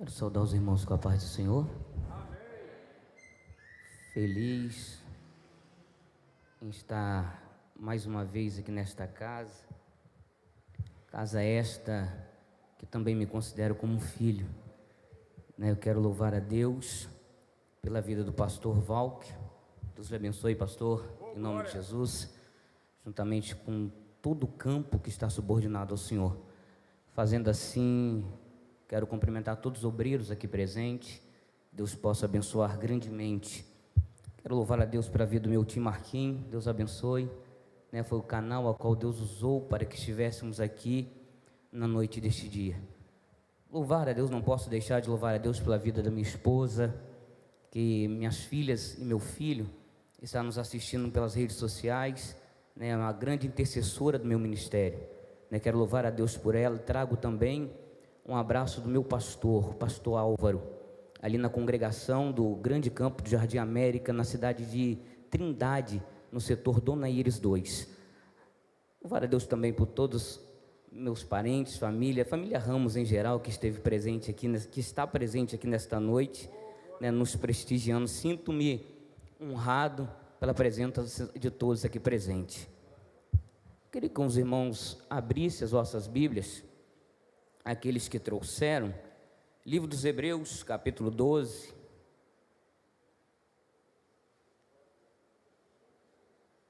Quero saudar os irmãos com a paz do Senhor. Feliz em estar mais uma vez aqui nesta casa esta que também me considero como um filho, né? Eu quero louvar a Deus pela vida do pastor Valk. Deus lhe abençoe, pastor, em nome de Jesus, juntamente com todo o campo que está subordinado ao Senhor. Fazendo assim, quero cumprimentar todos os obreiros aqui presentes. Deus possa abençoar grandemente. Quero louvar a Deus pela vida do meu tio Marquinhos. Deus abençoe, né? Foi o canal a qual Deus usou para que estivéssemos aqui na noite deste dia. Louvar a Deus, não posso deixar de louvar a Deus pela vida da minha esposa, que minhas filhas e meu filho estão nos assistindo pelas redes sociais, né? Uma grande intercessora do meu ministério, né? Quero louvar a Deus por ela. Trago também um abraço do meu pastor Álvaro, ali na congregação do Grande Campo do Jardim América, na cidade de Trindade, no setor Dona Iris 2. Louvar a Deus também por todos meus parentes, família Ramos em geral, que esteve presente aqui, que está presente aqui nesta noite, né, nos prestigiando. Sinto-me honrado pela presença de todos aqui presentes. Queria que os irmãos abrissem as vossas Bíblias, aqueles que trouxeram, livro dos Hebreus, capítulo 12.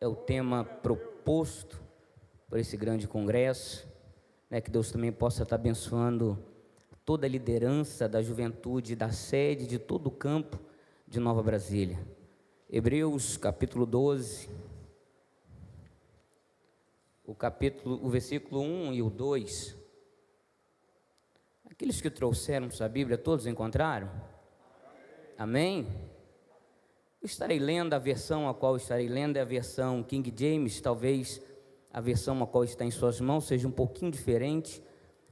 É o tema proposto por esse grande congresso, né? Que Deus também possa estar abençoando toda a liderança da juventude, da sede, de todo o campo de Nova Brasília. Hebreus, capítulo 12, o versículo 1 e o 2. Aqueles que trouxeram sua Bíblia, todos encontraram? Amém? Eu estarei lendo a versão a qual estarei lendo, é a versão King James. Talvez a versão a qual está em suas mãos seja um pouquinho diferente,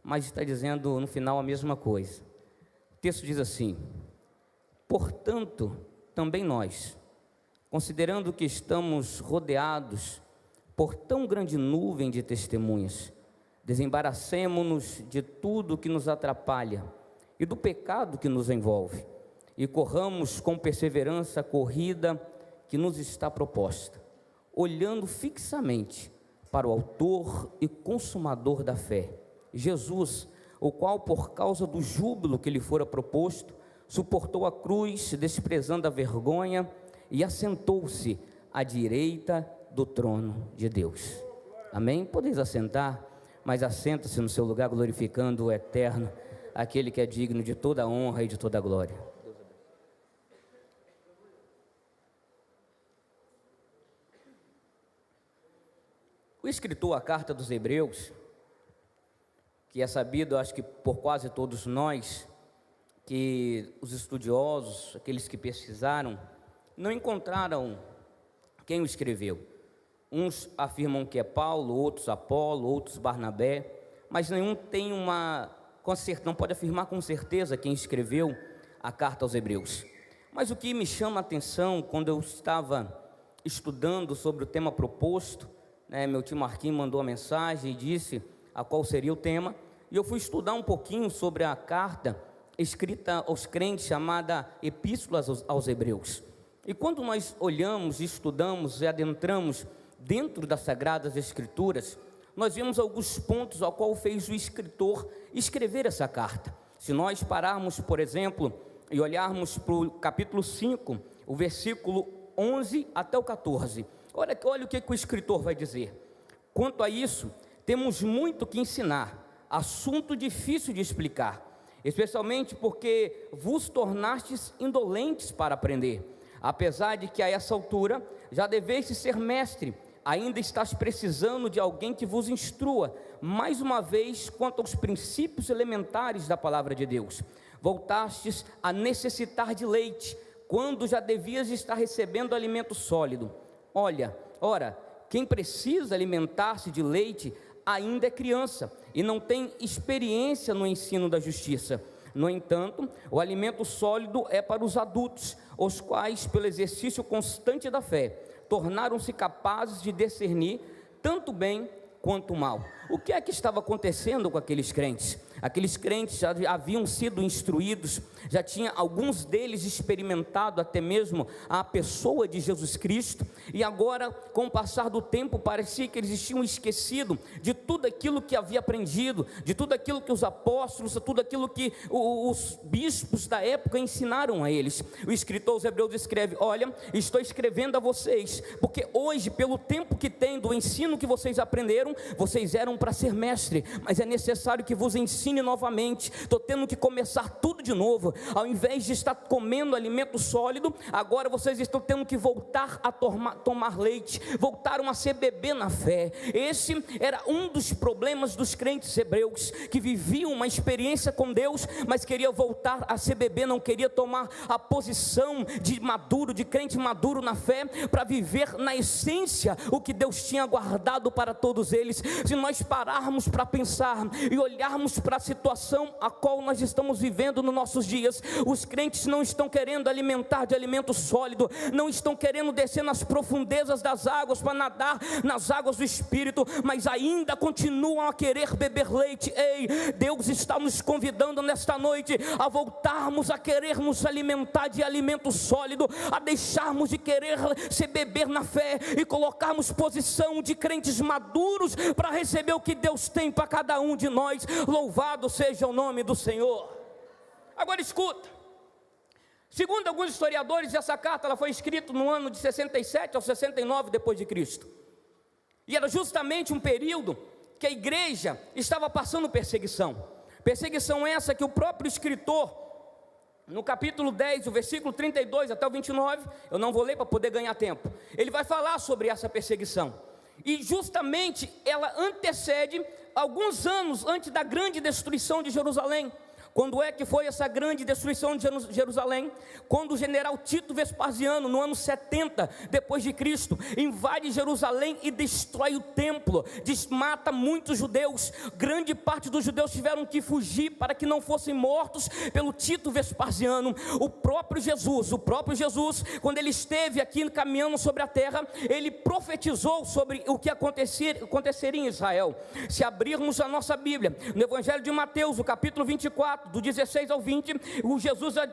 mas está dizendo no final a mesma coisa. O texto diz assim: portanto, também nós, considerando que estamos rodeados por tão grande nuvem de testemunhas, desembaracemo-nos de tudo que nos atrapalha e do pecado que nos envolve, e corramos com perseverança a corrida que nos está proposta, olhando fixamente para o autor e consumador da fé, Jesus, o qual, por causa do júbilo que lhe fora proposto, suportou a cruz, desprezando a vergonha, e assentou-se à direita do trono de Deus. Amém? Podeis assentar, mas assenta-se no seu lugar, glorificando o eterno, aquele que é digno de toda a honra e de toda a glória. O escritor, a carta dos Hebreus, que é sabido, acho que por quase todos nós, que os estudiosos, aqueles que pesquisaram, não encontraram quem o escreveu. Uns afirmam que é Paulo, outros Apolo, outros Barnabé, mas nenhum tem não pode afirmar com certeza quem escreveu a carta aos Hebreus. Mas o que me chama a atenção, quando eu estava estudando sobre o tema proposto, né, meu tio Marquinhos mandou a mensagem e disse a qual seria o tema, e eu fui estudar um pouquinho sobre a carta escrita aos crentes, chamada Epístola aos Hebreus. E quando nós olhamos, estudamos e adentramos dentro das Sagradas Escrituras, nós vemos alguns pontos ao qual fez o escritor escrever essa carta. Se nós pararmos, por exemplo, e olharmos para o capítulo 5, o versículo 11 até o 14, olha o que o escritor vai dizer. Quanto a isso, temos muito que ensinar, assunto difícil de explicar, especialmente porque vos tornastes indolentes para aprender. Apesar de que a essa altura já deveis ser mestre, ainda estás precisando de alguém que vos instrua, mais uma vez, quanto aos princípios elementares da palavra de Deus. Voltastes a necessitar de leite, quando já devias estar recebendo alimento sólido. Ora, quem precisa alimentar-se de leite ainda é criança e não tem experiência no ensino da justiça. No entanto, o alimento sólido é para os adultos, os quais, pelo exercício constante da fé, tornaram-se capazes de discernir tanto bem quanto o mal. O que é que estava acontecendo com aqueles crentes? Aqueles crentes já haviam sido instruídos, já tinha alguns deles experimentado até mesmo a pessoa de Jesus Cristo, e agora, com o passar do tempo, parecia que eles tinham esquecido de tudo aquilo que havia aprendido, de tudo aquilo que os apóstolos, tudo aquilo que os bispos da época ensinaram a eles. O escritor aos Hebreus escreve: olha, estou escrevendo a vocês, porque hoje, pelo tempo que tem do ensino que vocês aprenderam, vocês eram para ser mestre, mas é necessário que vos ensine novamente. Estou tendo que começar tudo de novo. Ao invés de estar comendo alimento sólido, agora vocês estão tendo que voltar a tomar leite, voltaram a ser bebê na fé. Esse era um dos problemas dos crentes hebreus, que viviam uma experiência com Deus, mas queria voltar a ser bebê, não queria tomar a posição de maduro, de crente maduro na fé, para viver na essência o que Deus tinha guardado para todos eles. Se nós pararmos para pensar e olharmos para a situação a qual nós estamos vivendo nos nossos dias, os crentes não estão querendo alimentar de alimento sólido, não estão querendo descer nas profundezas das águas para nadar nas águas do Espírito, mas ainda continuam a querer beber leite. Ei, Deus está nos convidando nesta noite a voltarmos a querer nos alimentar de alimento sólido, a deixarmos de querer se beber na fé e colocarmos posição de crentes maduros para receber o que Deus tem para cada um de nós. Louvado seja o nome do Senhor. Agora escuta, segundo alguns historiadores, essa carta ela foi escrita no ano de 67 ao 69 depois de Cristo, e era justamente um período que a igreja estava passando perseguição essa que o próprio escritor, no capítulo 10, o versículo 32 até o 29, eu não vou ler para poder ganhar tempo, ele vai falar sobre essa perseguição, e justamente ela antecede alguns anos antes da grande destruição de Jerusalém. Quando é que foi essa grande destruição de Jerusalém? Quando o general Tito Vespasiano, no ano 70 depois de Cristo, invade Jerusalém e destrói o templo, mata muitos judeus. Grande parte dos judeus tiveram que fugir para que não fossem mortos pelo Tito Vespasiano. O próprio Jesus, quando ele esteve aqui caminhando sobre a terra, ele profetizou sobre o que aconteceria em Israel. Se abrirmos a nossa Bíblia, no Evangelho de Mateus, o capítulo 24, do 16 ao 20,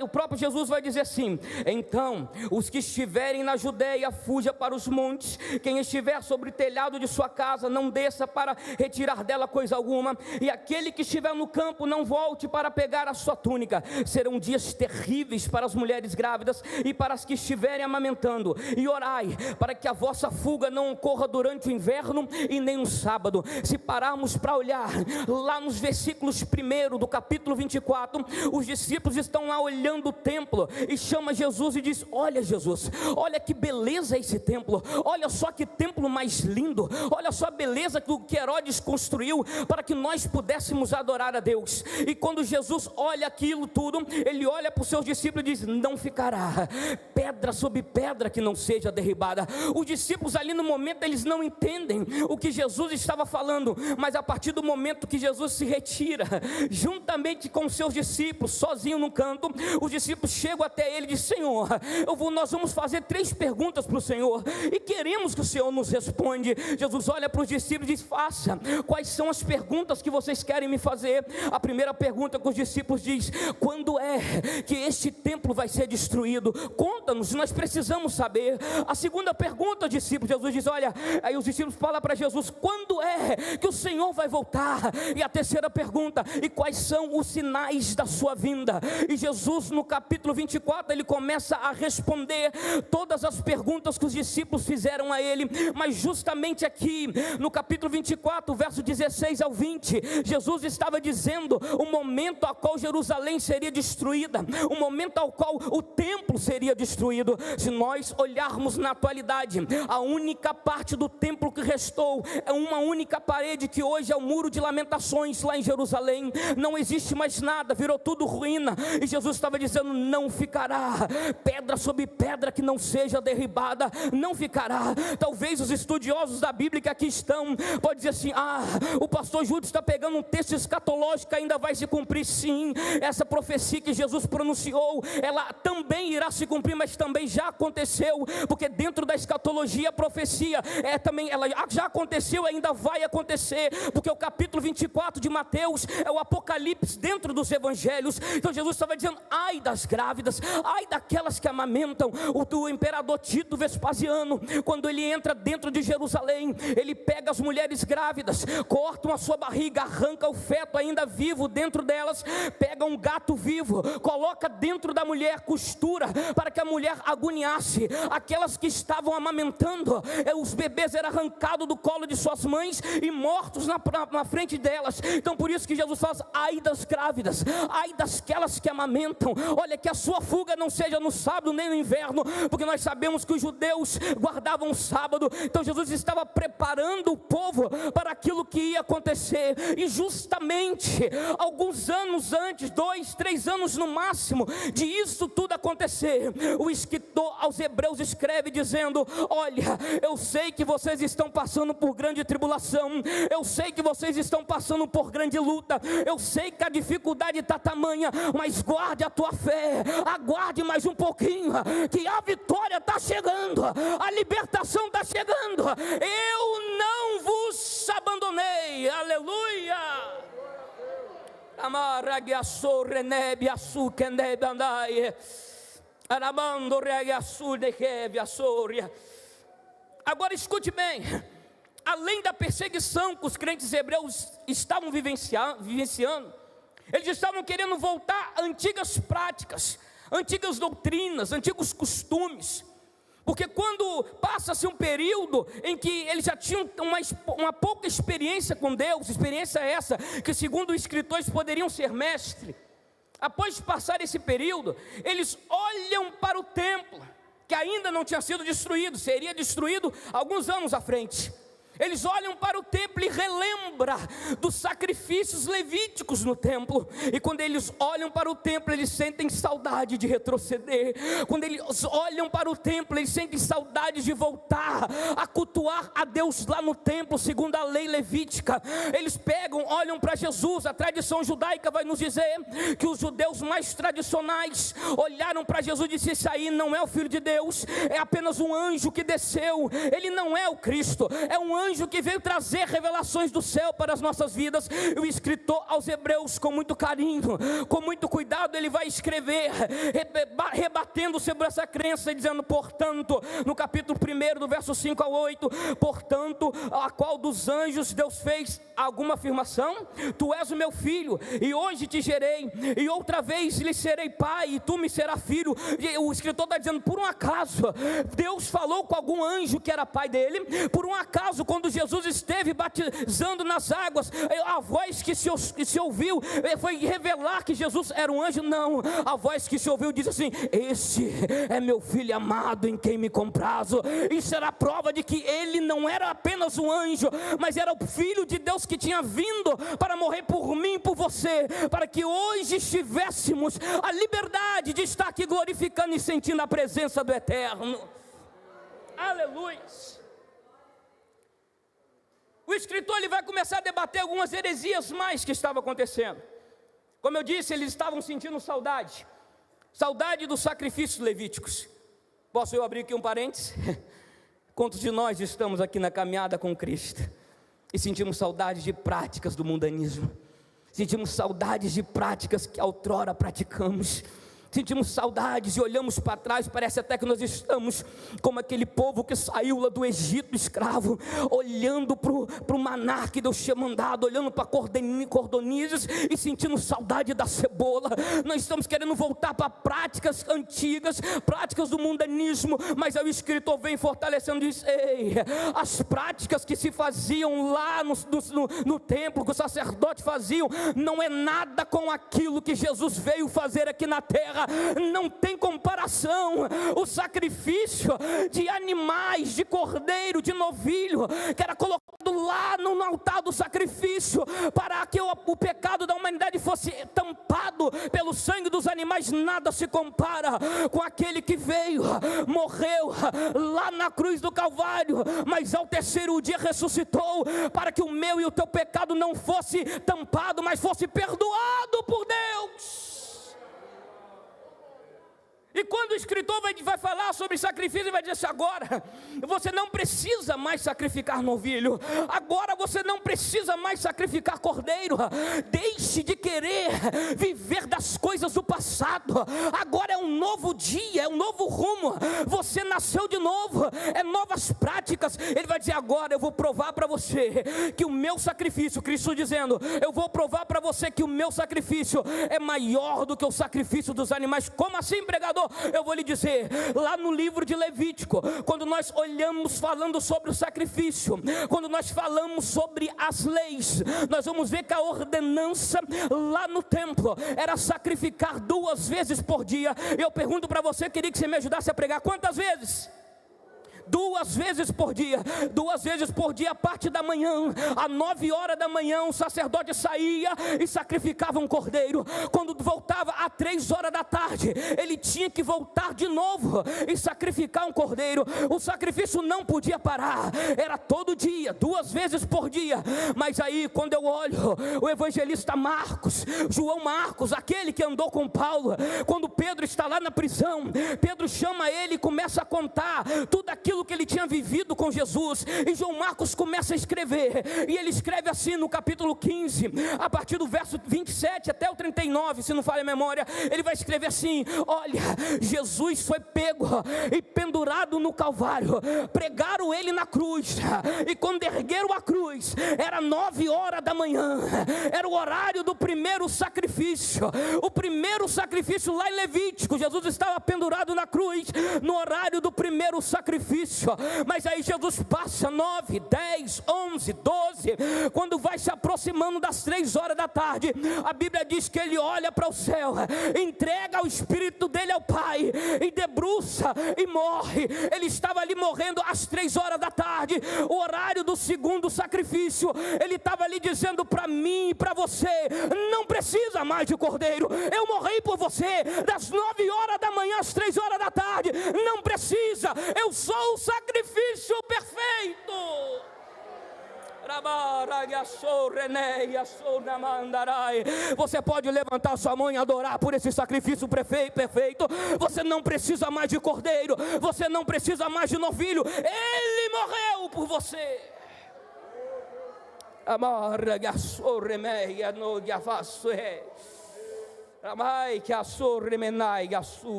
o próprio Jesus vai dizer assim: então, os que estiverem na Judeia, fuja para os montes, quem estiver sobre o telhado de sua casa, não desça para retirar dela coisa alguma, e aquele que estiver no campo, não volte para pegar a sua túnica. Serão dias terríveis para as mulheres grávidas e para as que estiverem amamentando, e orai para que a vossa fuga não ocorra durante o inverno e nem no sábado. Se pararmos para olhar lá nos versículos 1 do capítulo 24, os discípulos estão lá olhando o templo e chama Jesus e diz: olha Jesus, olha que beleza esse templo, olha só que templo mais lindo, olha só a beleza que Herodes construiu para que nós pudéssemos adorar a Deus. E quando Jesus olha aquilo tudo, ele olha para os seus discípulos e diz: não ficará pedra sobre pedra que não seja derribada. Os discípulos ali no momento, eles não entendem o que Jesus estava falando, mas a partir do momento que Jesus se retira, juntamente com seus discípulos, sozinho no canto, os discípulos chegam até ele e dizem: Senhor, nós vamos fazer 3 perguntas para o Senhor, e queremos que o Senhor nos responda. Jesus olha para os discípulos e diz: faça, quais são as perguntas que vocês querem me fazer? A primeira pergunta que os discípulos diz: quando é que este templo vai ser destruído? Conta-nos, nós precisamos saber. A segunda pergunta, discípulos, Jesus diz: olha, aí os discípulos falam para Jesus: quando é que o Senhor vai voltar? E a terceira pergunta: e quais são os sinais da sua vinda? E Jesus, no capítulo 24, ele começa a responder todas as perguntas que os discípulos fizeram a ele. Mas justamente aqui no capítulo 24, verso 16 ao 20, Jesus estava dizendo o momento ao qual Jerusalém seria destruída, o momento ao qual o templo seria destruído. Se nós olharmos na atualidade, a única parte do templo que restou é uma única parede, que hoje é o Muro de Lamentações lá em Jerusalém. Não existe mais nada, virou tudo ruína. E Jesus estava dizendo: não ficará pedra sobre pedra que não seja derribada, não ficará. Talvez os estudiosos da Bíblia que aqui estão, pode dizer assim: o pastor Júlio está pegando um texto escatológico que ainda vai se cumprir. Sim, essa profecia que Jesus pronunciou, ela também irá se cumprir, mas também já aconteceu, porque dentro da escatologia a profecia também, ela já aconteceu e ainda vai acontecer, porque o capítulo 24 de Mateus é o Apocalipse dentro dos evangelhos. Então Jesus estava dizendo: ai das grávidas, ai daquelas que amamentam. O imperador Tito Vespasiano, quando ele entra dentro de Jerusalém, ele pega as mulheres grávidas, cortam a sua barriga, arranca o feto ainda vivo dentro delas, pega um gato vivo, coloca dentro da mulher, costura para que a mulher agoniasse. Aquelas que estavam amamentando, os bebês eram arrancados do colo de suas mães e mortos na frente delas. Então por isso que Jesus fala: ai das grávidas, ai daquelas que amamentam. Olha, que a sua fuga não seja no sábado nem no inverno, porque nós sabemos que os judeus guardavam o sábado. Então Jesus estava preparando o povo para aquilo que ia acontecer. E justamente alguns anos antes, 2, 3 anos no máximo, de isso tudo acontecer, o escritor aos Hebreus escreve dizendo: olha, eu sei que vocês estão passando por grande tribulação, eu sei que vocês estão passando por grande luta, eu sei que a dificuldade está tamanha, mas guarde a tua fé, aguarde mais um pouquinho, que a vitória está chegando, a libertação está chegando. Eu não vos abandonei, aleluia. Agora escute bem: além da perseguição que os crentes hebreus estavam vivenciando, eles estavam querendo voltar a antigas práticas, antigas doutrinas, antigos costumes. Porque quando passa-se um período em que eles já tinham uma pouca experiência com Deus, experiência essa que segundo os escritores poderiam ser mestre, após passar esse período, eles olham para o templo, que ainda não tinha sido destruído, seria destruído alguns anos à frente. Eles olham para o templo e relembram dos sacrifícios levíticos no templo. E quando eles olham para o templo, eles sentem saudade de retroceder. Quando eles olham para o templo, eles sentem saudade de voltar a cultuar a Deus lá no templo, segundo a lei levítica. Eles olham para Jesus. A tradição judaica vai nos dizer que os judeus mais tradicionais olharam para Jesus e disseram: esse aí não é o Filho de Deus, é apenas um anjo que desceu, ele não é o Cristo, é um anjo que veio trazer revelações do céu para as nossas vidas. E o escritor aos Hebreus, com muito carinho, com muito cuidado, ele vai escrever, rebatendo sobre essa crença, dizendo: portanto, no capítulo 1, do verso 5 ao 8, portanto, a qual dos anjos Deus fez alguma afirmação? Tu és o meu filho, e hoje te gerei, e outra vez lhe serei pai, e tu me serás filho. E o escritor está dizendo: por um acaso Deus falou com algum anjo que era pai dele? Por um acaso, quando Jesus esteve batizando nas águas, a voz que se ouviu foi revelar que Jesus era um anjo? Não, a voz que se ouviu diz assim: esse é meu filho amado em quem me comprazo. Isso era a prova de que ele não era apenas um anjo, mas era o Filho de Deus que tinha vindo para morrer por mim e por você, para que hoje estivéssemos a liberdade de estar aqui glorificando e sentindo a presença do Eterno. Aleluia. O escritor ele vai começar a debater algumas heresias mais que estavam acontecendo. Como eu disse, eles estavam sentindo saudade dos sacrifícios levíticos. Posso eu abrir aqui um parênteses? Quantos de nós estamos aqui na caminhada com Cristo e sentimos saudade de práticas do mundanismo? Sentimos saudades de práticas que outrora praticamos. Sentimos saudades e olhamos para trás, parece até que nós estamos como aquele povo que saiu lá do Egito escravo, olhando para o maná que Deus tinha mandado, olhando para cordonizes e sentindo saudade da cebola. Nós estamos querendo voltar para práticas antigas, práticas do mundanismo, mas aí o escritor vem fortalecendo e diz: ei, as práticas que se faziam lá no templo, que os sacerdotes faziam, não é nada com aquilo que Jesus veio fazer aqui na terra. não tem comparação. O sacrifício de animais, de cordeiro, de novilho, que era colocado lá no altar do sacrifício, para que o pecado da humanidade fosse tampado pelo sangue dos animais, nada se compara com aquele que veio, morreu lá na cruz do Calvário, mas ao terceiro dia ressuscitou, para que o meu e o teu pecado não fosse tampado, mas fosse perdoado por Deus. E quando o escritor vai falar sobre sacrifício, ele vai dizer assim: agora você não precisa mais sacrificar novilho, agora você não precisa mais sacrificar cordeiro. Deixe de querer viver das coisas do passado, agora é um novo dia, é um novo rumo, você nasceu de novo, é novas práticas. Ele vai dizer: agora eu vou provar para você que o meu sacrifício, Cristo dizendo, eu vou provar para você que o meu sacrifício é maior do que o sacrifício dos animais. Como assim, pregador? Eu vou lhe dizer, lá no livro de Levítico, quando nós olhamos falando sobre o sacrifício, quando nós falamos sobre as leis, nós vamos ver que a ordenança lá no templo era sacrificar 2 vezes por dia. Eu pergunto para você, queria que você me ajudasse a pregar, quantas vezes? 2 vezes por dia, 2 vezes por dia, a parte da manhã, às 9 horas da manhã, o sacerdote saía e sacrificava um cordeiro. Quando voltava às 3 horas da tarde, ele tinha que voltar de novo e sacrificar um cordeiro. O sacrifício não podia parar, era todo dia, 2 vezes por dia. Mas aí, quando eu olho o evangelista Marcos, João Marcos, aquele que andou com Paulo, quando Pedro está lá na prisão, Pedro chama ele e começa a contar tudo aquilo que ele tinha vivido com Jesus, e João Marcos começa a escrever, e ele escreve assim no capítulo 15, a partir do verso 27 até o 39, se não falha a memória, ele vai escrever assim: olha, Jesus foi pego e pendurado no Calvário, pregaram ele na cruz, e quando ergueram a cruz, era 9 horas da manhã, era o horário do primeiro sacrifício, o primeiro sacrifício lá em Levítico, Jesus estava pendurado na cruz, no horário do primeiro sacrifício. Mas aí Jesus passa 9, 10, 11, 12, quando vai se aproximando das 3 horas da tarde, a Bíblia diz que ele olha para o céu, entrega o espírito dele ao Pai, e debruça e morre. Ele estava ali morrendo às 3 horas da tarde, o horário do segundo sacrifício. Ele estava ali dizendo para mim e para você: não precisa mais de cordeiro, eu morri por você, das 9 horas da manhã às 3 horas da tarde, não precisa, eu sou o sacrifício perfeito. Você pode levantar sua mão e adorar por esse sacrifício perfeito. Você não precisa mais de cordeiro, você não precisa mais de novilho, ele morreu por você.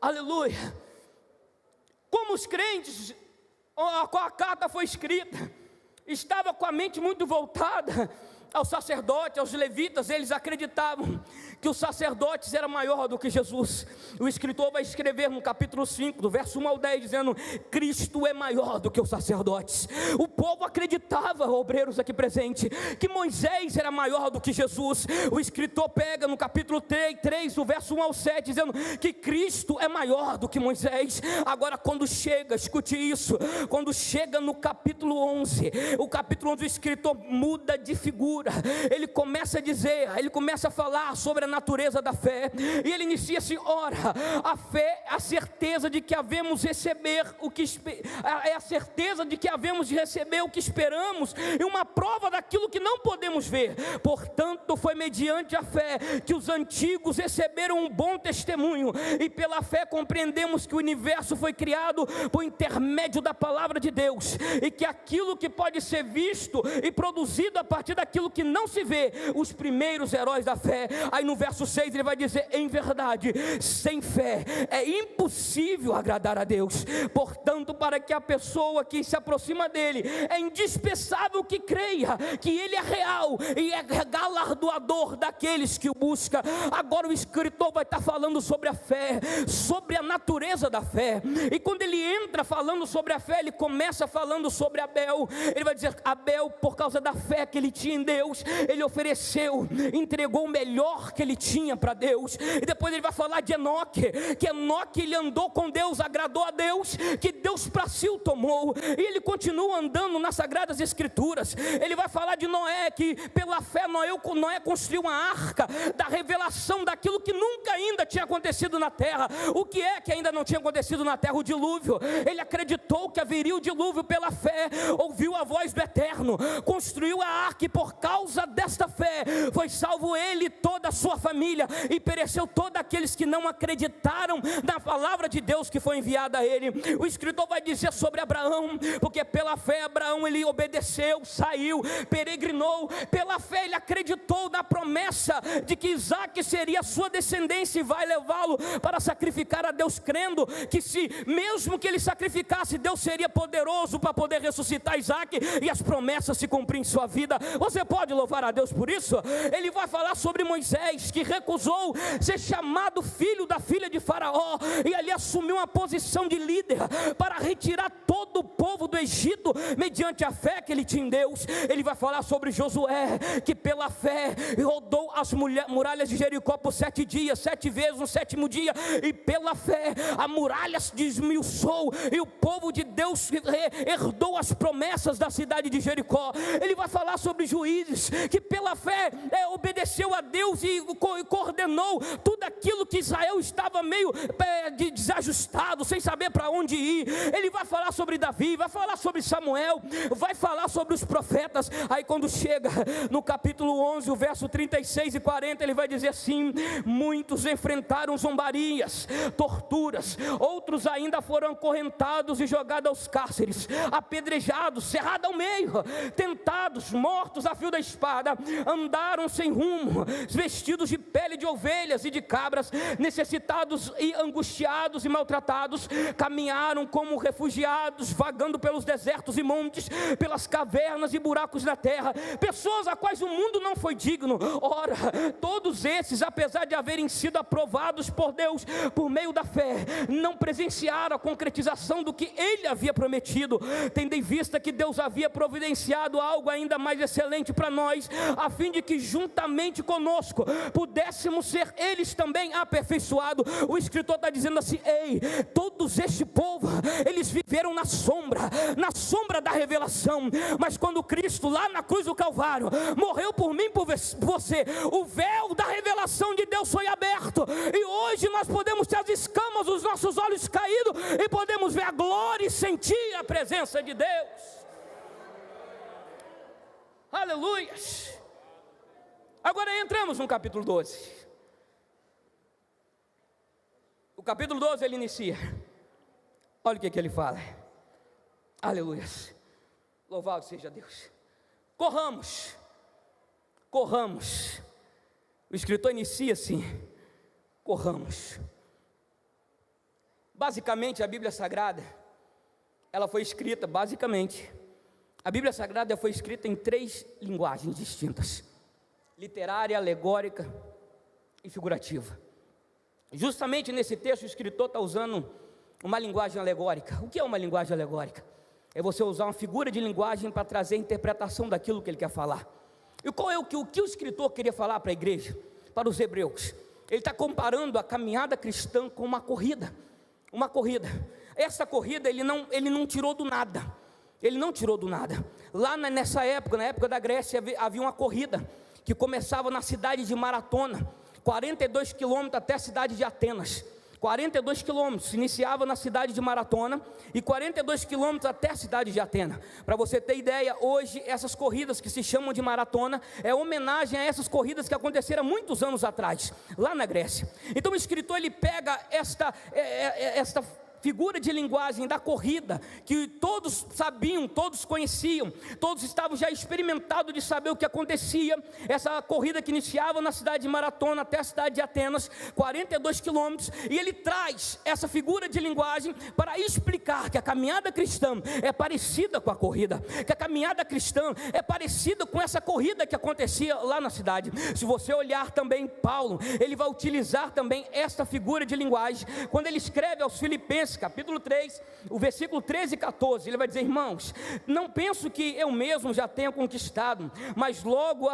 Aleluia. Como os crentes, a qual a carta foi escrita, estava com a mente muito voltada ao sacerdote, aos levitas. Eles acreditavam que os sacerdotes eram maior do que Jesus. O escritor vai escrever no capítulo 5, do verso 1 ao 10, dizendo: Cristo é maior do que os sacerdotes. O povo acreditava, obreiros aqui presentes, que Moisés era maior do que Jesus. O escritor pega no capítulo 3, do verso 1 ao 7, dizendo que Cristo é maior do que Moisés. Agora, quando chega, escute isso, quando chega no capítulo 11, o escritor muda de figura. Ele começa a dizer, ele começa a falar sobre a natureza da fé, e ele inicia assim: ora, a fé é a certeza de que havemos receber o que é a certeza de que havemos de receber o que esperamos, e uma prova daquilo que não podemos ver. Portanto, foi mediante a fé que os antigos receberam um bom testemunho, e pela fé compreendemos que o universo foi criado por intermédio da palavra de Deus, e que aquilo que pode ser visto e produzido a partir daquilo que não se vê, os primeiros heróis da fé. Aí no verso 6 ele vai dizer: em verdade, sem fé é impossível agradar a Deus. Portanto, para que a pessoa que se aproxima dele, é indispensável que creia que ele é real e é galardoador daqueles que o buscam. Agora o escritor vai estar falando sobre a fé, sobre a natureza da fé, e quando ele entra falando sobre a fé, ele começa falando sobre Abel. Ele vai dizer: Abel, por causa da fé que ele tinha em Deus, Deus, ele ofereceu, entregou o melhor que ele tinha para Deus. E depois ele vai falar de Enoque, que Enoque ele andou com Deus, agradou a Deus, que Deus para si o tomou, e ele continua andando nas Sagradas Escrituras. Ele vai falar de Noé, que pela fé Noé construiu uma arca da revelação daquilo que nunca ainda tinha acontecido na terra. O que é que ainda não tinha acontecido na terra? O dilúvio. Ele acreditou que haveria o dilúvio pela fé, ouviu a voz do Eterno, construiu a arca, e por causa desta fé foi salvo ele e toda a sua família, e pereceu todos aqueles que não acreditaram na palavra de Deus que foi enviada a ele. O escritor vai dizer sobre Abraão, porque pela fé Abraão ele obedeceu, saiu, peregrinou, pela fé ele acreditou na promessa de que Isaque seria a sua descendência e vai levá-lo para sacrificar a Deus, crendo que se mesmo que ele sacrificasse, Deus seria poderoso para poder ressuscitar Isaque e as promessas se cumprir em sua vida. Você pode louvar a Deus por isso? Ele vai falar sobre Moisés, que recusou ser chamado filho da filha de Faraó, e ali assumiu uma posição de líder para retirar todo o povo do Egito, mediante a fé que ele tinha em Deus. Ele vai falar sobre Josué, que pela fé rodou as muralhas de Jericó por 7 dias, 7 vezes no 7º dia, e pela fé a muralha se desmiuçou, e o povo de Deus herdou as promessas da cidade de Jericó. Ele vai falar sobre Juízes, que pela fé obedeceu a Deus e coordenou tudo aquilo que Israel estava meio desajustado, sem saber para onde ir. Ele vai falar sobre Davi, vai falar sobre Samuel, vai falar sobre os profetas. Aí quando chega no capítulo 11, o verso 36 e 40, ele vai dizer assim: muitos enfrentaram zombarias, torturas, outros ainda foram acorrentados e jogados aos cárceres, apedrejados, cerrados ao meio, tentados, mortos a fio da espada, andaram sem rumo, vestidos de pele de ovelhas e de cabras, necessitados e angustiados e maltratados, caminharam como refugiados, vagando pelos desertos e montes, pelas cavernas e buracos da terra, pessoas a quais o mundo não foi digno. Ora, todos esses, apesar de haverem sido aprovados por Deus por meio da fé, não presenciaram a concretização do que ele havia prometido, tendo em vista que Deus havia providenciado algo ainda mais excelente para nós, a fim de que juntamente conosco pudéssemos ser eles também aperfeiçoados. O escritor está dizendo assim: ei, todos este povo, eles viveram na sombra da revelação, mas quando Cristo lá na cruz do Calvário morreu por mim, por você, o véu da revelação de Deus foi aberto, e hoje nós podemos ter as escamas dos nossos olhos caídos, e podemos ver a glória e sentir a presença de Deus. Aleluia. Agora entramos no capítulo 12. O capítulo 12 ele inicia, olha o que ele fala. Aleluia. Louvado seja Deus. Corramos. O escritor inicia assim: corramos. Basicamente a Bíblia Sagrada, ela foi escrita, a Bíblia Sagrada foi escrita em 3 linguagens distintas: literária, alegórica e figurativa. Justamente nesse texto o escritor está usando uma linguagem alegórica. O que é uma linguagem alegórica? É você usar uma figura de linguagem para trazer a interpretação daquilo que ele quer falar. E qual é o que o escritor queria falar para a igreja, para os hebreus? Ele está comparando a caminhada cristã com uma corrida. Essa corrida ele não tirou do nada. Lá nessa época, na época da Grécia, havia uma corrida que começava na cidade de Maratona, 42 quilômetros até a cidade de Atenas. 42 quilômetros, iniciava na cidade de Maratona, e 42 quilômetros até a cidade de Atenas. Para você ter ideia, hoje essas corridas que se chamam de maratona, é homenagem a essas corridas que aconteceram há muitos anos atrás, lá na Grécia. Então o escritor ele pega esta figura de linguagem da corrida, que todos sabiam, todos conheciam, todos estavam já experimentados de saber o que acontecia. Essa corrida que iniciava na cidade de Maratona até a cidade de Atenas, 42 quilômetros, e ele traz essa figura de linguagem para explicar que a caminhada cristã é parecida com a corrida, que a caminhada cristã é parecida com essa corrida que acontecia lá na cidade. Se você olhar também Paulo, ele vai utilizar também esta figura de linguagem, quando ele escreve aos Filipenses, 3, capítulo 3, o versículo 13 e 14, ele vai dizer: irmãos, não penso que eu mesmo já tenha conquistado, mas logo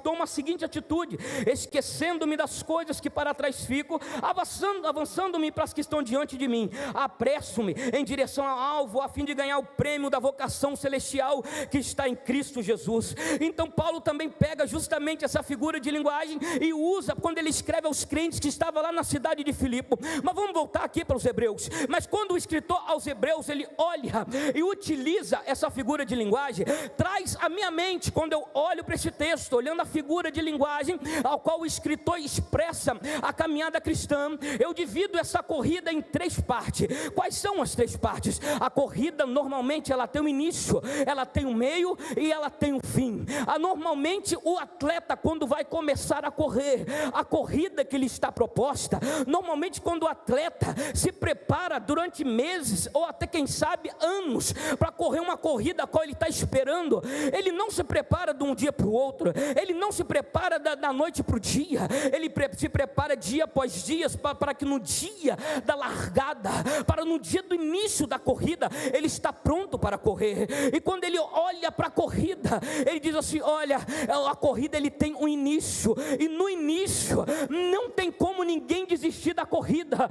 tomo a seguinte atitude, esquecendo-me das coisas que para trás fico, avançando-me para as que estão diante de mim, apresso-me em direção ao alvo, a fim de ganhar o prêmio da vocação celestial que está em Cristo Jesus. Então Paulo também pega justamente essa figura de linguagem e usa quando ele escreve aos crentes que estavam lá na cidade de Filipe. Mas vamos voltar aqui para os hebreus. Mas quando o escritor aos hebreus, ele olha e utiliza essa figura de linguagem, traz à minha mente, quando eu olho para esse texto, olhando a figura de linguagem ao qual o escritor expressa a caminhada cristã, eu divido essa corrida em 3 partes. Quais são as 3 partes? A corrida normalmente ela tem um início, ela tem um meio e ela tem um fim. Normalmente o atleta, quando vai começar a correr, a corrida que lhe está proposta, normalmente quando o atleta se prepara durante meses ou até quem sabe anos para correr uma corrida a qual ele está esperando, ele não se prepara de um dia para o outro, ele não se prepara da noite para o dia, ele se prepara dia após dia para que no dia da largada, para no dia do início da corrida, ele está pronto para correr. E quando ele olha para a corrida, ele diz assim: olha, a corrida ele tem um início, e no início não tem como ninguém desistir da corrida.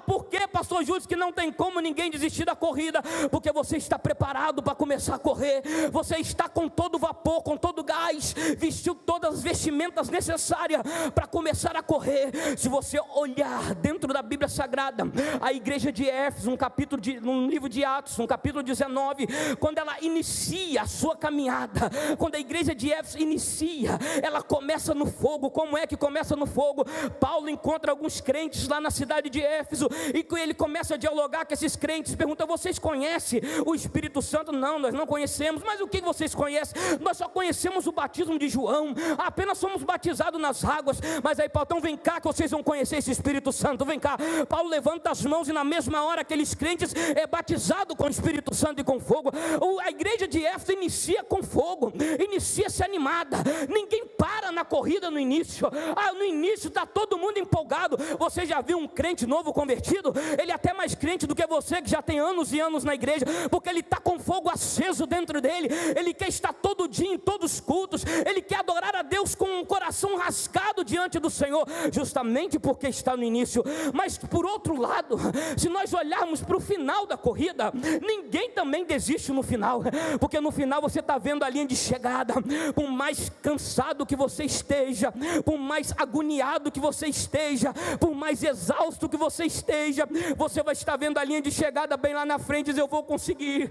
Por que, pastor Júlio, que não tem como ninguém desistir da corrida? Porque você está preparado para começar a correr, você está com todo vapor, com todo gás, vestiu todas as vestimentas necessárias para começar a correr. Se você olhar dentro da Bíblia Sagrada, a igreja de Éfeso, no livro de Atos, no capítulo 19, quando ela inicia a sua caminhada, quando a igreja de Éfeso inicia, ela começa no fogo. Como é que começa no fogo? Paulo encontra alguns crentes lá na cidade de Éfeso, e ele começa a dialogar com esses crentes, pergunta: vocês conhecem o Espírito Santo? Não, nós não conhecemos. Mas o que vocês conhecem? Nós só conhecemos o batismo de João, apenas somos batizados nas águas. Mas aí Paulo: então vem cá que vocês vão conhecer esse Espírito Santo, vem cá. Paulo levanta as mãos e na mesma hora aqueles crentes é batizado com o Espírito Santo e com fogo. A igreja de Éfeso inicia com fogo, inicia-se animada, ninguém para na corrida no início. No início está todo mundo empolgado. Você já viu um crente novo convertido? Ele é até mais crente do que você que já tem anos e anos na igreja, porque ele está com fogo aceso dentro dele, ele quer estar todo dia em todos os cultos, ele quer adorar a Deus com um coração rasgado diante do Senhor, justamente porque está no início. Mas por outro lado, se nós olharmos para o final da corrida, ninguém também desiste no final, porque no final você está vendo a linha de chegada. Por mais cansado que você esteja, por mais agoniado que você esteja, por mais exausto que você esteja, você vai estar vendo a linha de chegada bem lá na frente e dizer: eu vou conseguir,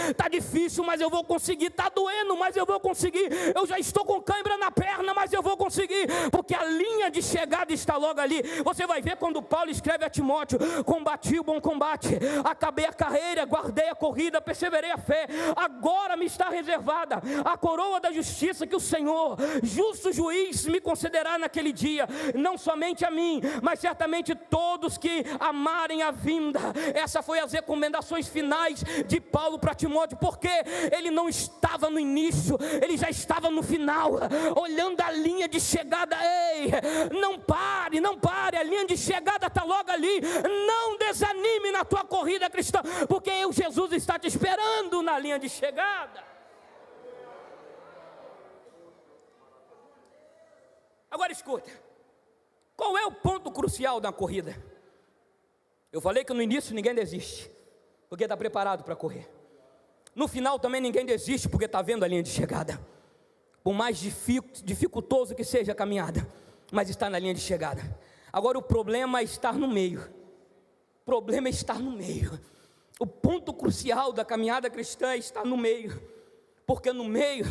está difícil, mas eu vou conseguir, está doendo, mas eu vou conseguir, eu já estou com cãibra na perna, mas eu vou conseguir, porque a linha de chegada está logo ali. Você vai ver quando Paulo escreve a Timóteo: combati o bom combate, acabei a carreira, guardei a corrida, perseverei a fé, agora me está reservada a coroa da justiça, que o Senhor, justo juiz, me concederá naquele dia, não somente a mim, mas certamente todos que amarem a vinda. Essa foi as recomendações finais de Paulo para Timóteo, porque ele não estava no início, ele já estava no final, olhando a linha de chegada. Ei, não pare, a linha de chegada está logo ali. Não desanime na tua corrida cristã, porque Jesus está te esperando na linha de chegada. Agora escuta, qual é o ponto crucial da corrida? Eu falei que no início ninguém desiste, porque está preparado para correr. No final também ninguém desiste, porque está vendo a linha de chegada. Por mais dificultoso que seja a caminhada, mas está na linha de chegada. Agora o problema é estar no meio. O problema é estar no meio. O ponto crucial da caminhada cristã é estar no meio, porque no meio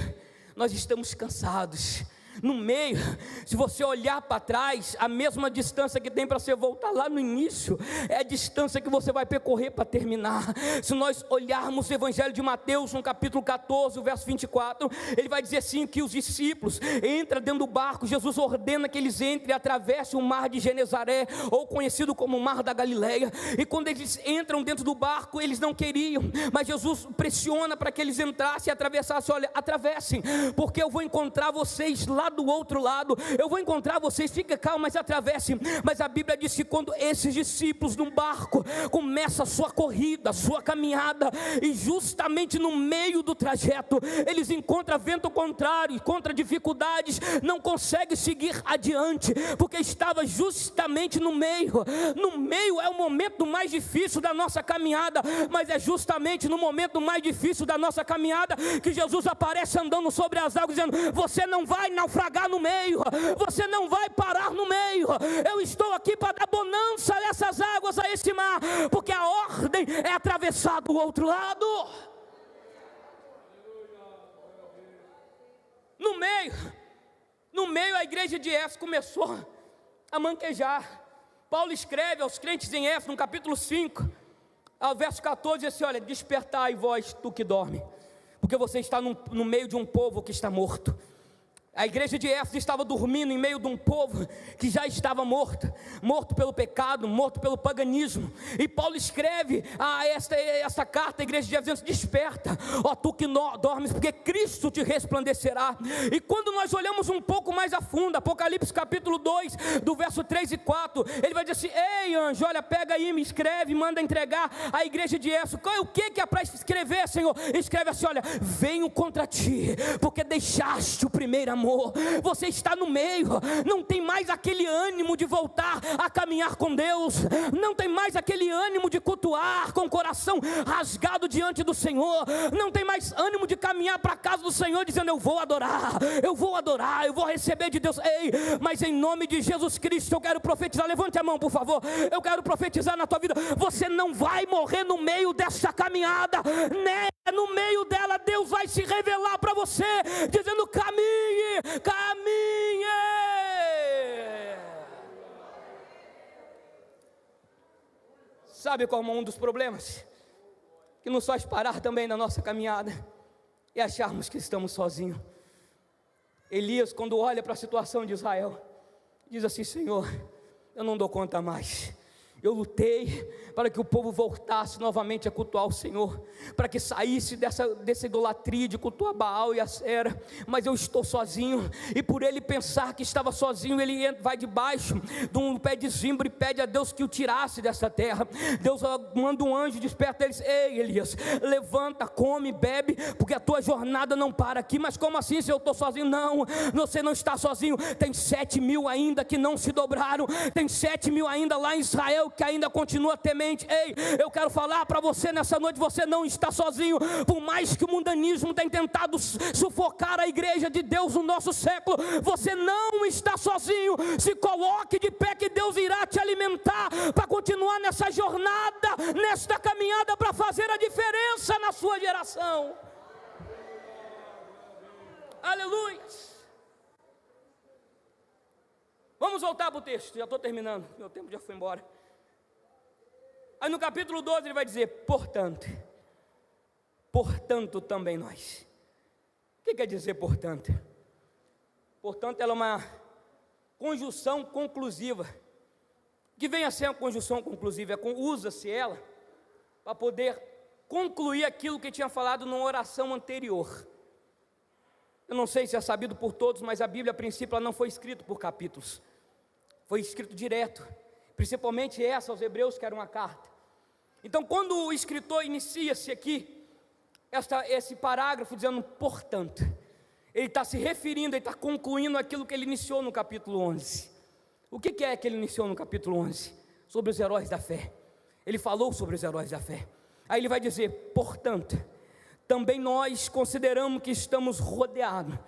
nós estamos cansados. No meio, se você olhar para trás, a mesma distância que tem para você voltar lá no início, é a distância que você vai percorrer para terminar. Se nós olharmos o Evangelho de Mateus, no capítulo 14, o verso 24, ele vai dizer assim, que os discípulos entram dentro do barco, Jesus ordena que eles entrem e atravessem o mar de Genezaré, ou conhecido como o mar da Galileia, e quando eles entram dentro do barco, eles não queriam, mas Jesus pressiona para que eles entrassem e atravessassem. Olha, atravessem, porque eu vou encontrar vocês lá do outro lado. Eu vou encontrar vocês, fica calmo, mas atravesse. Mas a Bíblia diz que quando esses discípulos num barco começam a sua corrida, a sua caminhada, e justamente no meio do trajeto, eles encontram vento contrário, encontram dificuldades, não conseguem seguir adiante, porque estava justamente no meio. No meio é o momento mais difícil da nossa caminhada, mas é justamente no momento mais difícil da nossa caminhada que Jesus aparece andando sobre as águas, dizendo: você não vai naufragar no meio, você não vai parar no meio, eu estou aqui para dar bonança a essas águas, a esse mar, porque a ordem é atravessar do outro lado. No meio a igreja de Éfeso começou a manquejar. Paulo escreve aos crentes em Éfeso, no capítulo 5, ao verso 14, diz assim: olha, despertai vós, tu que dorme, porque você está no meio de um povo que está morto. A igreja de Éfeso estava dormindo em meio de um povo que já estava morto pelo pecado, morto pelo paganismo. E Paulo escreve esta carta à igreja de Éfeso: desperta, ó tu que dormes, porque Cristo te resplandecerá. E quando nós olhamos um pouco mais a fundo, Apocalipse capítulo 2, do verso 3 e 4, ele vai dizer assim: ei anjo, olha, pega aí, me escreve, manda entregar à igreja de Éfeso. O que é para escrever, Senhor? Escreve assim: olha, venho contra ti, porque deixaste o primeiro amor. Você está no meio, não tem mais aquele ânimo de voltar a caminhar com Deus, não tem mais aquele ânimo de cultuar com o coração rasgado diante do Senhor, não tem mais ânimo de caminhar para a casa do Senhor dizendo: eu vou adorar, eu vou receber de Deus. Ei, mas em nome de Jesus Cristo eu quero profetizar, levante a mão por favor, eu quero profetizar na tua vida: você não vai morrer no meio dessa caminhada, né? No meio dela Deus vai se revelar para você, dizendo: caminhe. Sabe qual é um dos problemas que nos faz parar também na nossa caminhada? É acharmos que estamos sozinhos. Elias, quando olha para a situação de Israel, diz assim: Senhor, eu não dou conta mais. Eu lutei para que o povo voltasse novamente a cultuar o Senhor, para que saísse dessa idolatria de cultuar Baal e Acera, mas eu estou sozinho. E por ele pensar que estava sozinho, ele vai debaixo de um pé de zimbro e pede a Deus que o tirasse dessa terra. Deus manda um anjo, desperta eles: ei Elias, levanta, come, bebe, porque a tua jornada não para aqui. Mas como assim, se eu estou sozinho? Não, você não está sozinho, tem 7.000 ainda que não se dobraram, tem 7.000 ainda lá em Israel que ainda continua temente. Ei, eu quero falar para você nessa noite: você não está sozinho. Por mais que o mundanismo tenha tentado sufocar a igreja de Deus no nosso século, você não está sozinho. Se coloque de pé, que Deus irá te alimentar para continuar nessa jornada, nesta caminhada, para fazer a diferença na sua geração. Aleluia. Vamos voltar para o texto, já estou terminando, meu tempo já foi embora. Aí no capítulo 12 ele vai dizer: portanto também nós. O que quer dizer portanto? Portanto, ela é uma conjunção conclusiva. O que vem a ser uma conjunção conclusiva? Usa-se ela para poder concluir aquilo que tinha falado numa oração anterior. Eu não sei se é sabido por todos, mas a Bíblia a princípio ela não foi escrita por capítulos, foi escrito direto, principalmente essa aos Hebreus, que era uma carta. Então quando o escritor inicia-se aqui, esse parágrafo dizendo portanto, ele está se referindo, ele está concluindo aquilo que ele iniciou no capítulo 11. O que é que ele iniciou no capítulo 11? Sobre os heróis da fé. Ele falou sobre os heróis da fé. Aí ele vai dizer: portanto, também nós consideramos que estamos rodeados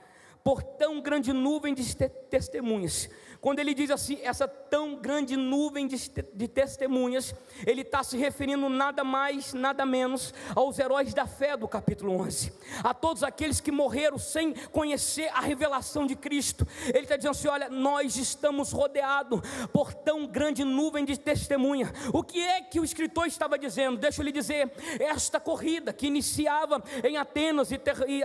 por tão grande nuvem de testemunhas. Quando ele diz assim, essa tão grande nuvem de testemunhas, ele está se referindo nada mais, nada menos aos heróis da fé do capítulo 11, a todos aqueles que morreram sem conhecer a revelação de Cristo. Ele está dizendo assim: olha, nós estamos rodeados por tão grande nuvem de testemunha. O que é que o escritor estava dizendo? Deixa eu lhe dizer, esta corrida que iniciava em Atenas,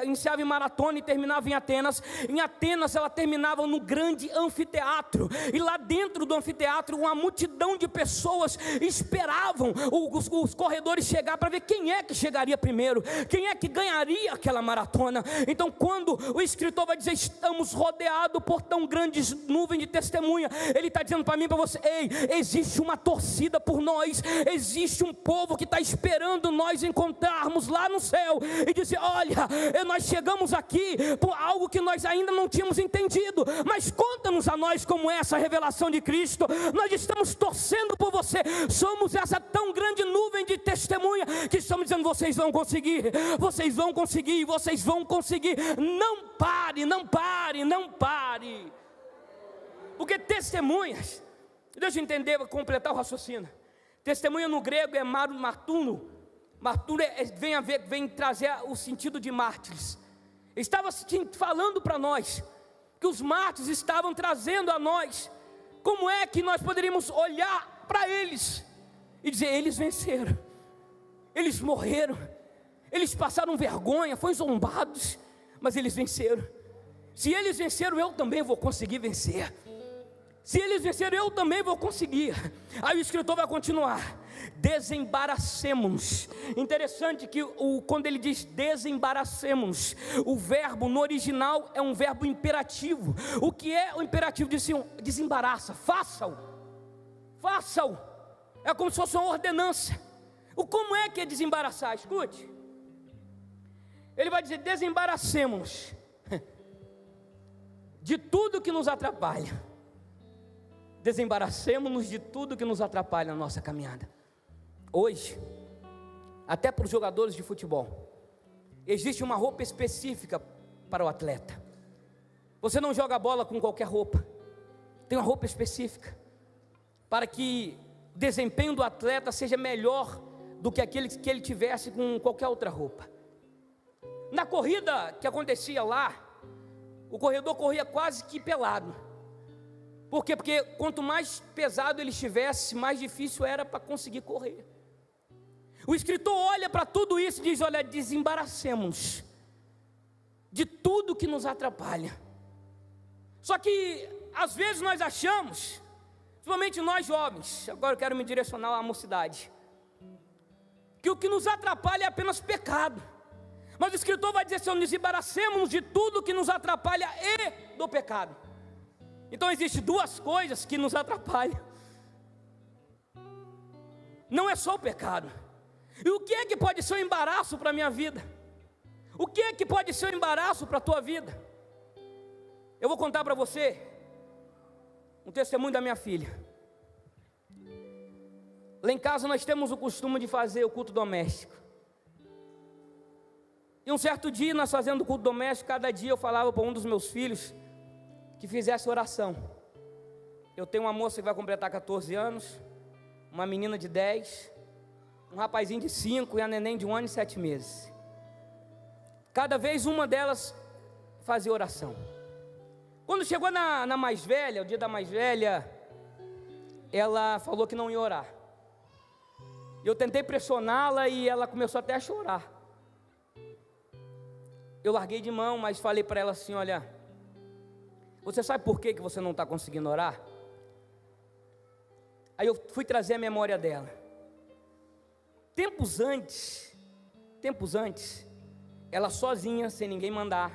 iniciava em Maratona e terminava em Atenas, em Atenas, ela terminava no grande anfiteatro, e lá dentro do anfiteatro, uma multidão de pessoas esperavam os corredores chegar, para ver quem é que chegaria primeiro, quem é que ganharia aquela maratona. Então quando o escritor vai dizer, estamos rodeados por tão grandes nuvens de testemunha, ele está dizendo para mim e para você, ei, existe uma torcida por nós, existe um povo que está esperando nós encontrarmos lá no céu, e dizer, olha, nós chegamos aqui por algo que nós ainda não tínhamos entendido, mas conta-nos a nós como é essa revelação de Cristo. Nós estamos torcendo por você, somos essa tão grande nuvem de testemunha, que estamos dizendo, vocês vão conseguir, vocês vão conseguir, vocês vão conseguir. Não pare, não pare, não pare, porque testemunhas, deixa eu entender, vou completar o raciocínio. Testemunha no grego é martuno. Martuno vem trazer o sentido de mártires. Estava falando para nós que os mártires estavam trazendo a nós como é que nós poderíamos olhar para eles e dizer, eles venceram, eles morreram, eles passaram vergonha, foram zombados, mas eles venceram. Se eles venceram, eu também vou conseguir vencer. Se eles venceram, eu também vou conseguir. Aí o escritor vai continuar, desembaracemos. Interessante que quando ele diz desembaracemos, o verbo no original é um verbo imperativo. O que é o imperativo? Desembaraça, faça-o, faça-o. É como se fosse uma ordenança. Como é que é desembaraçar? Escute, ele vai dizer, desembaracemos de tudo que nos atrapalha. Desembaracemos-nos de tudo que nos atrapalha na nossa caminhada. Hoje, até para os jogadores de futebol, existe uma roupa específica para o atleta. Você não joga bola com qualquer roupa, tem uma roupa específica, para que o desempenho do atleta seja melhor do que aquele que ele tivesse com qualquer outra roupa. Na corrida que acontecia lá, o corredor corria quase que pelado. Por quê? Porque quanto mais pesado ele estivesse, mais difícil era para conseguir correr. O escritor olha para tudo isso e diz, olha, desembaracemos de tudo que nos atrapalha. Só que às vezes nós achamos, principalmente nós jovens, agora eu quero me direcionar à mocidade, que o que nos atrapalha é apenas pecado. Mas o escritor vai dizer assim, desembaracemos de tudo que nos atrapalha e do pecado. Então existem duas coisas que nos atrapalham. Não é só o pecado. E o que é que pode ser um embaraço para a minha vida? O que é que pode ser um embaraço para a tua vida? Eu vou contar para você um testemunho da minha filha. Lá em casa nós temos o costume de fazer o culto doméstico. E um certo dia, nós fazendo o culto doméstico, cada dia eu falava para um dos meus filhos que fizesse oração. Eu tenho uma moça que vai completar 14 anos, uma menina de 10, um rapazinho de 5 e a neném de 1 ano e 7 meses. Cada vez uma delas fazia oração. Quando chegou na mais velha, o dia da mais velha, ela falou que não ia orar. Eu tentei pressioná-la e ela começou até a chorar. Eu larguei de mão, mas falei para ela assim, olha, você sabe por que você não está conseguindo orar? Aí eu fui trazer a memória dela. Tempos antes, ela sozinha, sem ninguém mandar,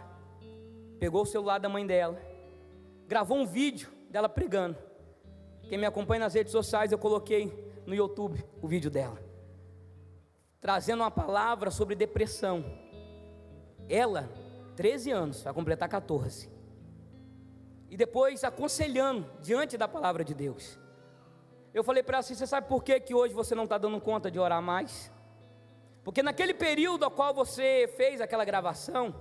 pegou o celular da mãe dela, gravou um vídeo dela pregando. Quem me acompanha nas redes sociais, eu coloquei no YouTube o vídeo dela, trazendo uma palavra sobre depressão. Ela, 13 anos, vai completar 14. E depois aconselhando diante da palavra de Deus. Eu falei para ela assim, você sabe por que hoje você não está dando conta de orar mais? Porque naquele período ao qual você fez aquela gravação,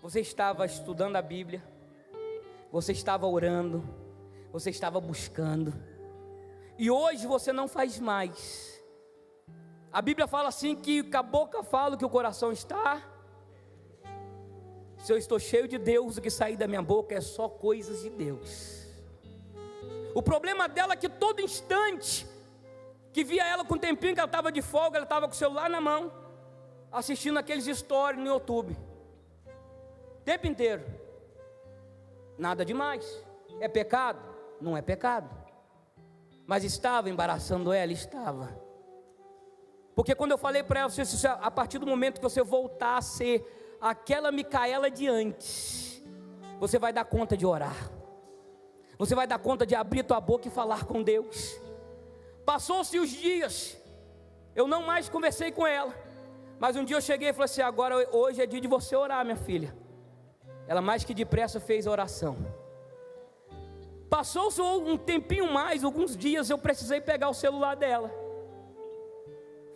você estava estudando a Bíblia, você estava orando, você estava buscando, e hoje você não faz mais. A Bíblia fala assim que a boca fala o que o coração está. Se eu estou cheio de Deus, o que sair da minha boca é só coisas de Deus. O problema dela é que todo instante que via ela com um tempinho que ela estava de folga, ela estava com o celular na mão, assistindo aqueles stories no YouTube, o tempo inteiro. Nada demais. É pecado? Não é pecado. Mas estava embaraçando ela? Estava. Porque quando eu falei para ela, a partir do momento que você voltar a ser aquela Micaela de antes, você vai dar conta de orar. Você vai dar conta de abrir tua boca e falar com Deus. Passou-se os dias, eu não mais conversei com ela. Mas um dia eu cheguei e falei assim: agora hoje é dia de você orar, minha filha. Ela mais que depressa fez a oração. Passou-se um tempinho mais, alguns dias, eu precisei pegar o celular dela.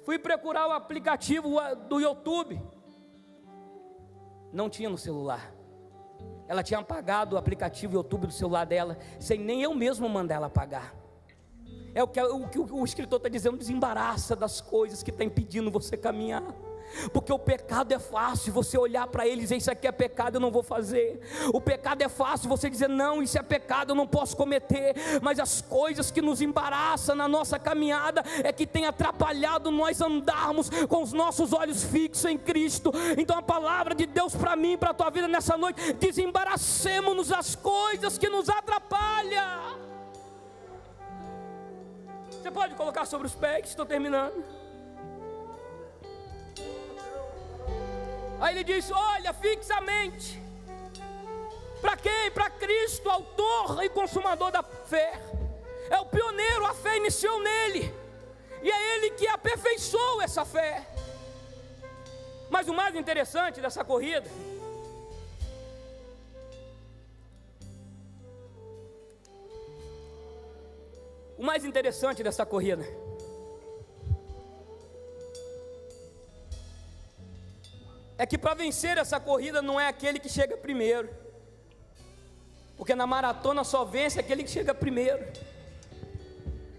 Fui procurar o aplicativo do YouTube. Não tinha no celular. Ela tinha apagado o aplicativo YouTube do celular dela, sem nem eu mesmo mandar ela apagar. É o que o escritor está dizendo: desembaraça das coisas que está impedindo você caminhar. Porque o pecado é fácil você olhar para ele e dizer: isso aqui é pecado, eu não vou fazer. O pecado é fácil você dizer: não, isso é pecado, eu não posso cometer. Mas as coisas que nos embaraçam na nossa caminhada é que tem atrapalhado nós andarmos com os nossos olhos fixos em Cristo. Então a palavra de Deus para mim, para a tua vida nessa noite: desembaracemos-nos das coisas que nos atrapalham. Você pode colocar sobre os pés, estou terminando. Aí ele diz: olha fixamente. Para quem? Para Cristo, autor e consumador da fé. É o pioneiro, a fé iniciou nele. E é ele que aperfeiçoou essa fé. Mas o mais interessante dessa corrida é que para vencer essa corrida não é aquele que chega primeiro, porque na maratona só vence aquele que chega primeiro.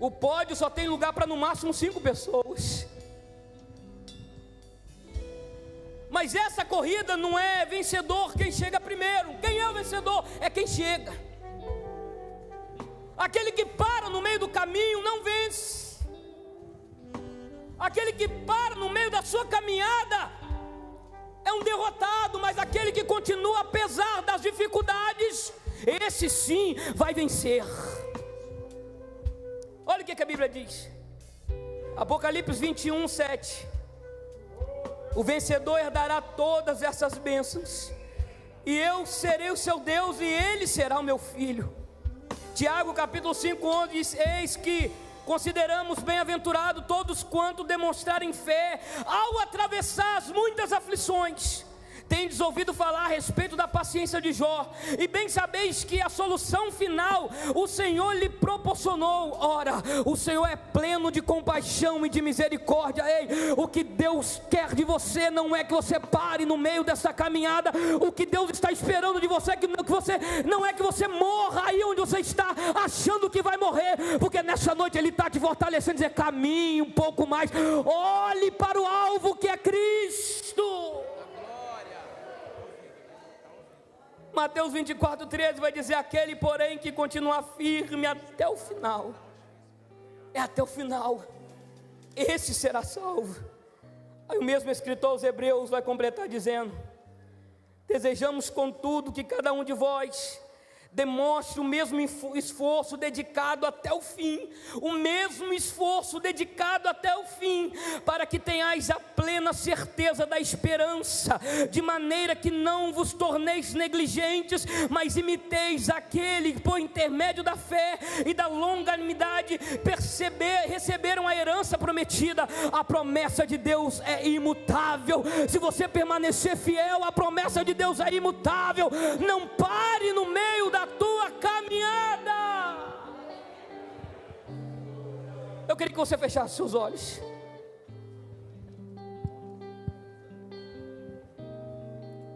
O pódio só tem lugar para no máximo 5 pessoas. Mas essa corrida não é vencedor quem chega primeiro. Quem é o vencedor? É quem chega. Aquele que para no meio do caminho não vence. Aquele que para no meio da sua caminhada é um derrotado. Mas aquele que continua apesar das dificuldades, esse sim vai vencer. Olha o que a Bíblia diz, Apocalipse 21, 7. O vencedor herdará todas essas bênçãos, e eu serei o seu Deus, e ele será o meu filho. Tiago capítulo 5, 11 diz: eis que consideramos bem-aventurado todos quanto demonstrarem fé ao atravessar as muitas aflições. Tendes ouvido falar a respeito da paciência de Jó, e bem sabeis que a solução final o Senhor lhe proporcionou. Ora, o Senhor é pleno de compaixão e de misericórdia. Ei, o que Deus quer de você não é que você pare no meio dessa caminhada. O que Deus está esperando de você não é que você morra aí onde você está, achando que vai morrer, porque nessa noite Ele está te fortalecendo, dizer: caminhe um pouco mais, olhe para o alvo que é Cristo. Mateus 24, 13 vai dizer: aquele porém que continua firme até o final, é até o final, esse será salvo. Aí o mesmo escritor aos Hebreus vai completar dizendo: desejamos contudo que cada um de vós demonstre o mesmo esforço dedicado até o fim, o mesmo esforço dedicado até o fim, para que tenhais a plena certeza da esperança, de maneira que não vos torneis negligentes, mas imiteis aquele que por intermédio da fé e da longanimidade receberam a herança prometida. A promessa de Deus é imutável. Se você permanecer fiel, a promessa de Deus é imutável. Não pare no meio da tua caminhada. Eu queria que você fechasse seus olhos.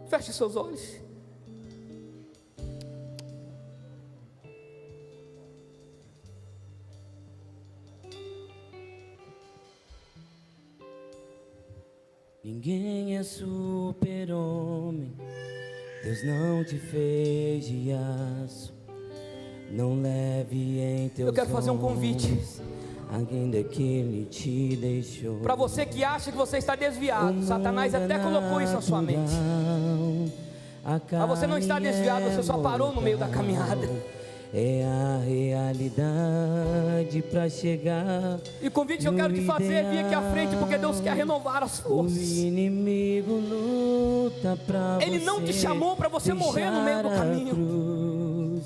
Feche seus olhos. Ninguém é super-homem, Deus não te fez de aço. Não leve em teus Eu quero fazer um convite ainda que Ele te deixou. para você que acha que você está desviado. Satanás até colocou isso na sua mente. Mas você não está desviado, você só parou no meio da caminhada. É a realidade para chegar. E o convite que eu quero te fazer é vir aqui à frente, porque Deus quer renovar as forças. O inimigo luta pra Ele não te chamou para você morrer no meio do caminho.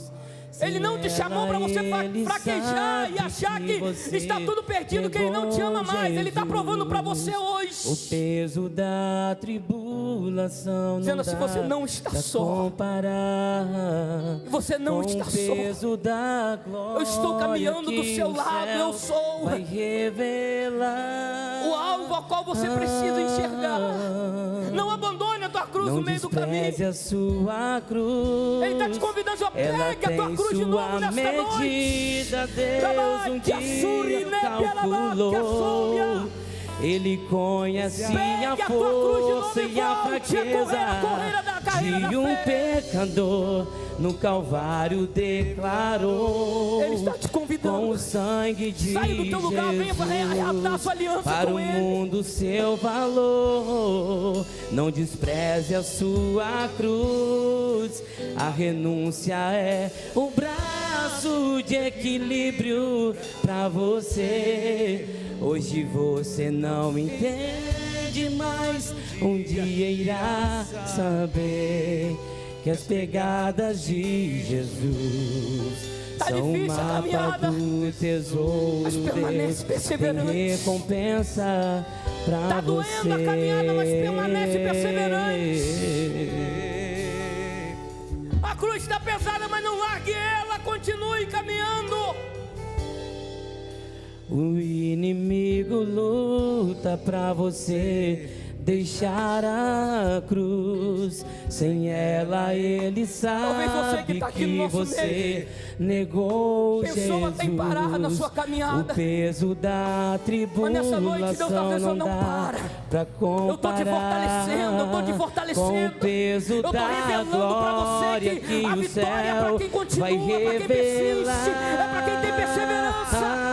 Ele não te chamou para você fraquejar e achar que está tudo perdido, que Ele não te ama mais. Ele está provando para você hoje. O peso da tribulação dizendo assim: você não está só. Você não está só. Eu estou caminhando do seu lado. Eu sou o alvo ao qual você precisa enxergar. Não abandone a tua cruz no meio do caminho. A sua cruz. Ele está te convidando a pegue a tua cruz de novo nesta noite. Deus um dia calculou. Ele conhece a força e a fraqueza de um pecador. No Calvário declarou. Ele está te convidando. Com o sangue de sai do teu lugar, venha reatar sua aliança para com o Ele. mundo seu valor. Não despreze a sua cruz. A renúncia é o braço de equilíbrio para você. Hoje você não entende, mas um dia irá saber que as pegadas de Jesus são o mapa do tesouro dele. Tem recompensa pra você. Tá doendo a caminhada, mas permanece perseverante. A cruz está pesada, mas não largue ela, continue caminhando. O inimigo luta pra você deixar a cruz. Sem ela ele sabe você que você negou Jesus. Tem parar na sua caminhada. O peso da tribulação. Mas nessa noite Deus está dizendo: não para. Pra comparar. Eu estou te fortalecendo. Com o peso eu da glória que a o vitória é para quem continua, vai revelar. Para quem persiste, é para quem tem perseverança.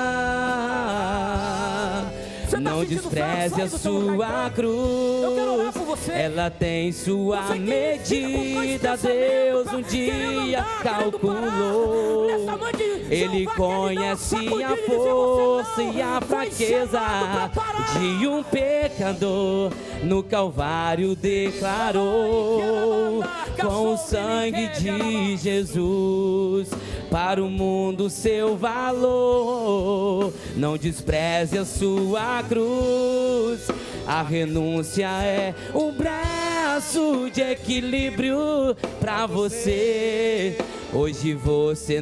Não despreze a sua cruz. Eu quero orar por você. Ela tem sua medida. Deus um dia calculou. Ele conhece a força e a fraqueza de um pecador. No Calvário declarou. Com o sangue de Jesus para o mundo seu valor. Não despreze a sua cruz. A renúncia é um braço de equilíbrio para você. Hoje você